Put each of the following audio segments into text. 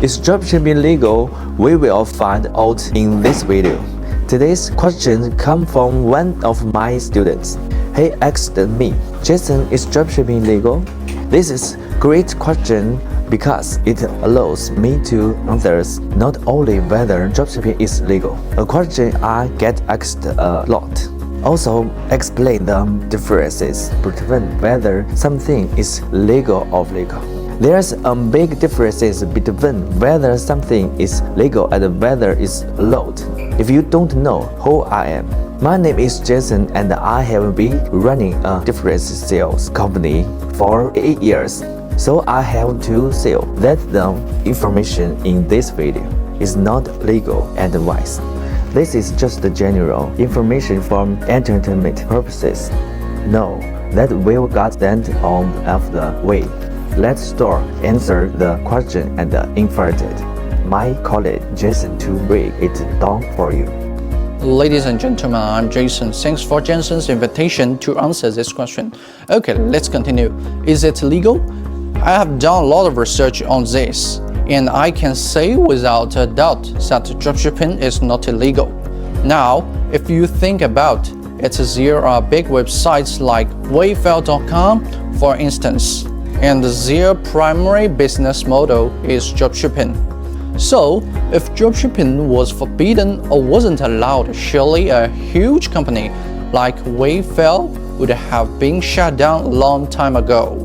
Is dropshipping legal? We will find out in this video. Today's question comes from one of my students. He asked me, Jason, is dropshipping legal? This is a great question because it allows me to answer not only whether dropshipping is legal, a question I get asked a lot. Also explain the differences between whether something is legal or illegal. There's a big difference between whether something is legal and whether it's allowed. If you don't know who I am, my name is Jason and I have been running a different sales company for 8 years. So I have to say that the information in this video is not legal advice. This is just the general information for entertainment purposes. Know that we've got that out of the way. Let's start answer the question and invite my colleague Jason to break it down for you. Ladies and gentlemen, I'm Jason. Thanks for Jason's invitation to answer this question. Okay, let's continue. Is it legal? I have done a lot of research on this, and I can say without a doubt that dropshipping is not illegal. Now, if you think about it, there are big websites like Wayfair.com, for instance, and their primary business model is dropshipping. So, if dropshipping was forbidden or wasn't allowed, surely a huge company like Wayfair would have been shut down a long time ago.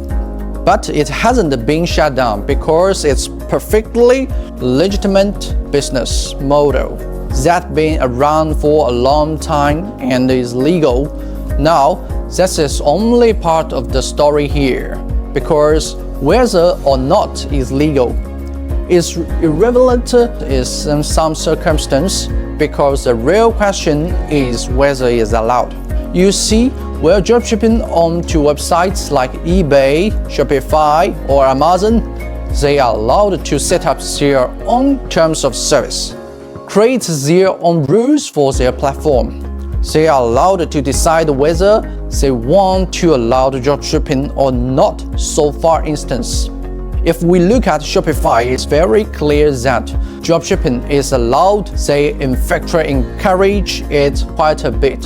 But it hasn't been shut down because it's perfectly legitimate business model that's been around for a long time and is legal. Now, this is only part of the story here, because whether or not it's legal is irrelevant in some circumstances, because the real question is whether it's allowed. You see, while dropshipping onto websites like eBay, Shopify, or Amazon, they are allowed to set up their own terms of service, create their own rules for their platform. They are allowed to decide whether they want to allow dropshipping or not. So for instance, if we look at Shopify, it's very clear that dropshipping is allowed. They in fact encourage it quite a bit.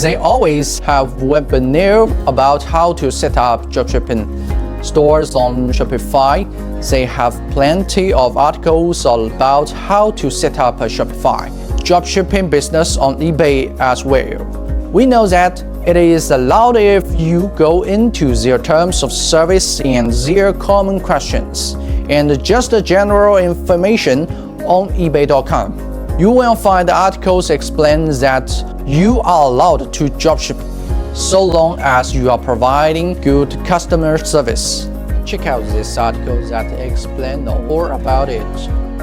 They always have webinars about how to set up dropshipping stores on Shopify. They have plenty of articles about how to set up a Shopify dropshipping business on eBay as well. We know that it is allowed if you go into their terms of service and their common questions, and just general information on ebay.com. You will find articles explain that you are allowed to dropship so long as you are providing good customer service. Check out this article that explains all about it,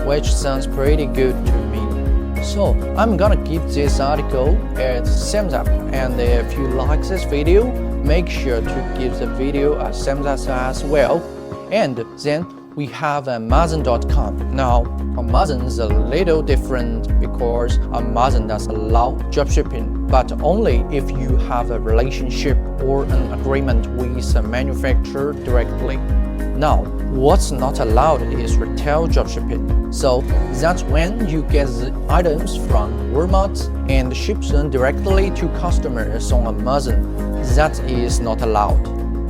which sounds pretty good to me. So I'm gonna give this article a thumbs up, and if you like this video, make sure to give the video a thumbs up as well. And then we have Amazon.com. Now, Amazon is a little different because Amazon does allow dropshipping, but only if you have a relationship or an agreement with a manufacturer directly. Now, what's not allowed is retail dropshipping. So that's when you get the items from Walmart and ship them directly to customers on Amazon. That is not allowed.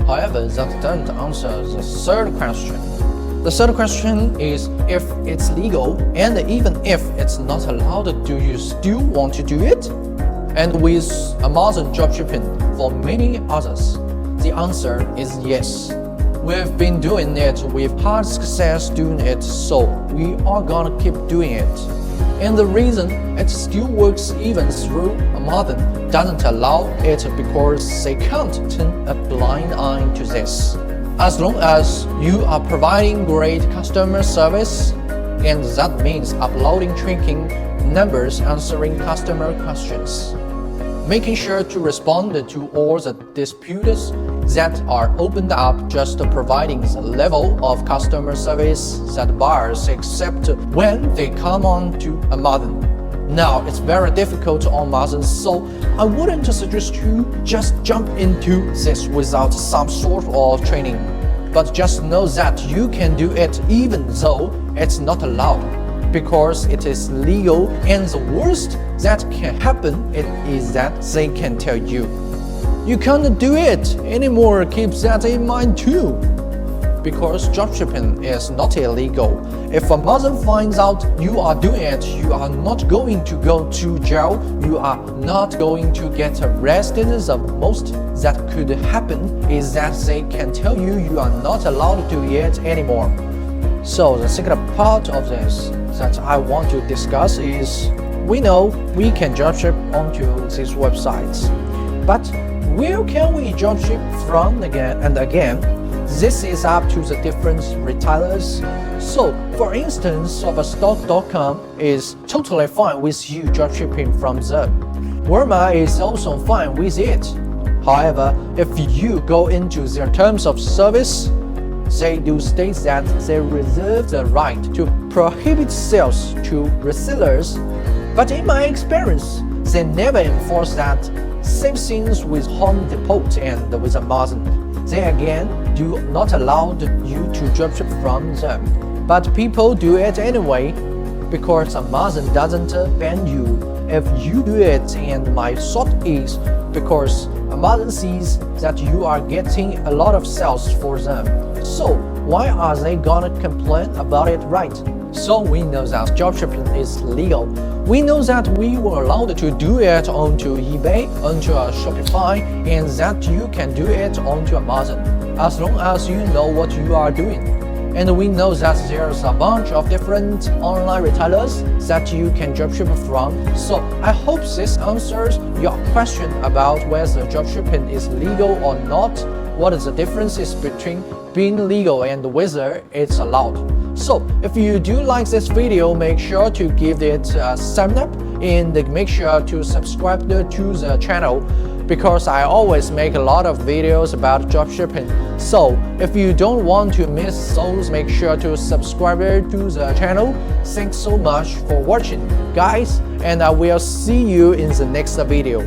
However, that doesn't answer the third question. The third question is if it's legal, and even if it's not allowed, do you still want to do it? And with Amazon dropshipping for many others, the answer is yes. We've been doing it, we've had success doing it, so we are gonna keep doing it. And the reason it still works even through Amazon doesn't allow it because they can't turn a blind eye to this. As long as you are providing great customer service, and that means uploading tracking numbers, answering customer questions, making sure to respond to all the disputes that are opened up, just providing the level of customer service that buyers accept when they come on to Amazon. Now, it's very difficult on Amazon, so I wouldn't suggest you just jump into this without some sort of training. but just know that you can do it even though it's not allowed, because it is legal, and the worst that can happen is that they can tell you, "You can't do it anymore, keep that in mind too." Because dropshipping is not illegal. If Amazon finds out you are doing it, you are not going to go to jail, you are not going to get arrested. The most that could happen is that they can tell you you are not allowed to do it anymore. So the second part of this that I want to discuss is, we know we can dropship onto these websites, but where can we dropship from again and again? This is up to the different retailers. So, for instance, Overstock.com is totally fine with you dropshipping from them. Walmart is also fine with it. However, if you go into their terms of service, they do state that they reserve the right to prohibit sales to resellers. But in my experience, they never enforce that. Same things with Home Depot and with Amazon. They again do not allow you to dropship from them, but people do it anyway because Amazon doesn't ban you if you do it. And my thought is because Amazon sees that you are getting a lot of sales for them, so why are they gonna complain about it, right? So we know that dropshipping is legal. We know that we were allowed to do it onto eBay, onto Shopify, and that you can do it onto Amazon, as long as you know what you are doing. And we know that there's a bunch of different online retailers that you can dropship from. So I hope this answers your question about whether dropshipping is legal or not, what is the differences between being legal and whether it's allowed. So if you do like this video, make sure to give it a thumbs up and make sure to subscribe to the channel, because I always make a lot of videos about dropshipping. So if you don't want to miss those, make sure to subscribe to the channel. Thanks so much for watching, guys, and I will see you in the next video.